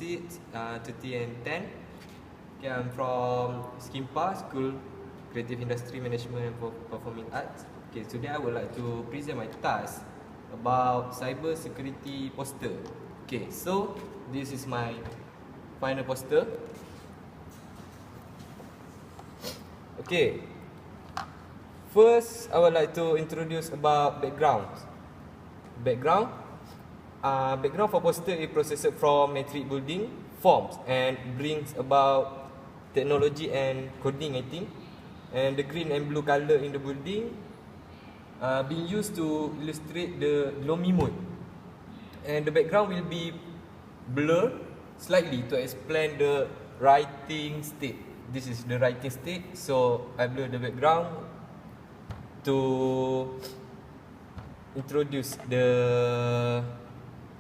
6, 30 and 10. Okay, I'm from Skimpa School, Creative Industry Management and Performing Arts. Okay, today I would like to present my task about cyber security poster. Okay, so this is my final poster. Okay, first I would like to introduce about background. Background for poster is processed from matrix building forms and brings about technology and coding, I think. And the green and blue color in the building being used to illustrate the gloomy mood. And the background will be blurred slightly to explain the writing state. This is the writing state, so I blur the background to introduce the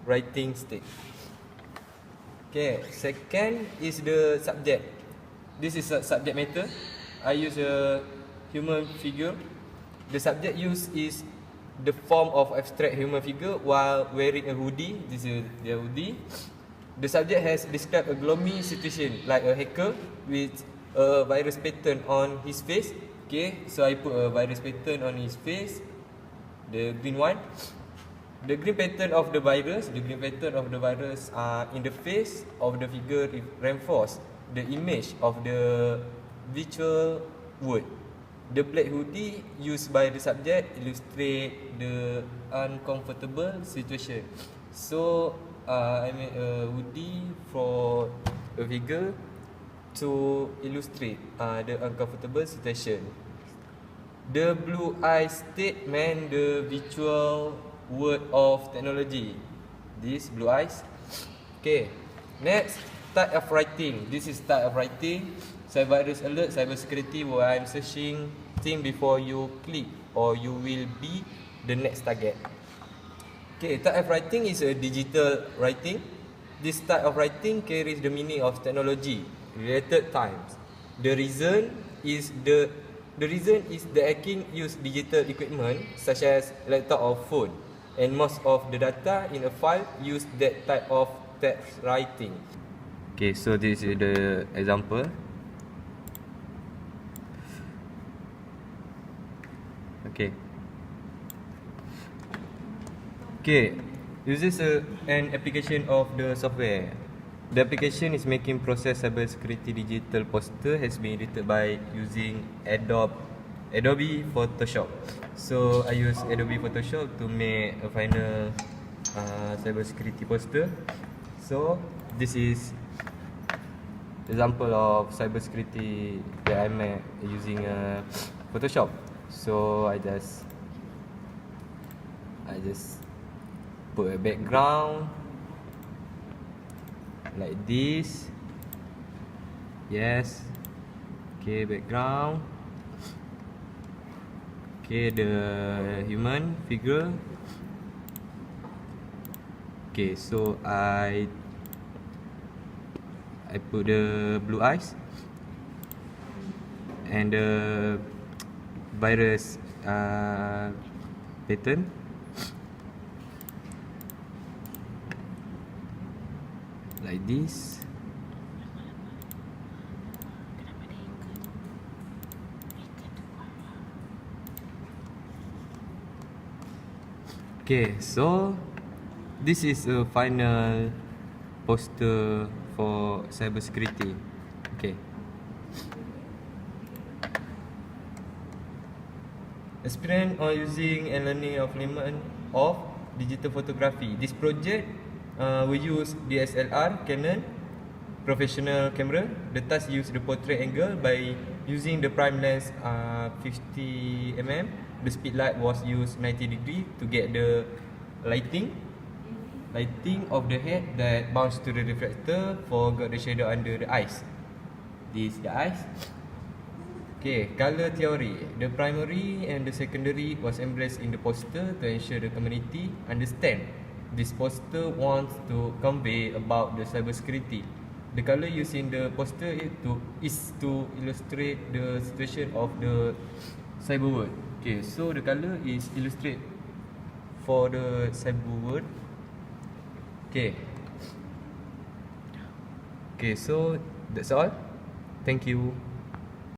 writing state. Okay, second is the subject. This is a subject matter. I use a human figure. The subject used is the form of abstract human figure while wearing a hoodie. This is the hoodie. The subject has described a gloomy situation like a hacker with a virus pattern on his face. Okay, so I put a virus pattern on his face, the green one. The green pattern of the virus, in the face of the figure reinforce the image of the virtual world. The black hoodie used by the subject illustrate the uncomfortable situation. So I made a hoodie for a figure to illustrate the uncomfortable situation. The blue eyes state meant the virtual world of technology. This blue eyes. Okay. Next, type of writing. This is type of writing. Cyber alert, cyber security, where I'm searching thing before you click or you will be the next target. Okay, type of writing is a digital writing. This type of writing carries the meaning of technology related times. The reason is the hacking use digital equipment such as laptop or phone, and most of the data in a file use that type of text writing. Okay, so this is the example. Okay, uses an application of the software. The application is making process cybersecurity digital poster has been edited by using Adobe Photoshop. So I use Adobe Photoshop to make a final cybersecurity poster. So this is example of cybersecurity that I made using Photoshop. So I just put a background like this. Yes. Okay, background. Okay, the human figure. Okay, so I put the blue eyes and the virus pattern. Like this. Okay, so this is a final poster for cybersecurity. Okay. Experience on using and learning of element of digital photography. This project we use DSLR, Canon, professional camera. The task use the portrait angle by using the prime lens 50 mm. The speed light was used 90 degree to get the lighting of the head that bounce to the reflector for got the shadow under the eyes. This the eyes. Okay, color theory. The primary and the secondary was embraced in the poster to ensure the community understand. This poster wants to convey about the cybersecurity. The color used in the poster is to illustrate the situation of the cyber world. Okay, so the color is illustrate for the cyber world. Okay. Okay, so that's all. Thank you.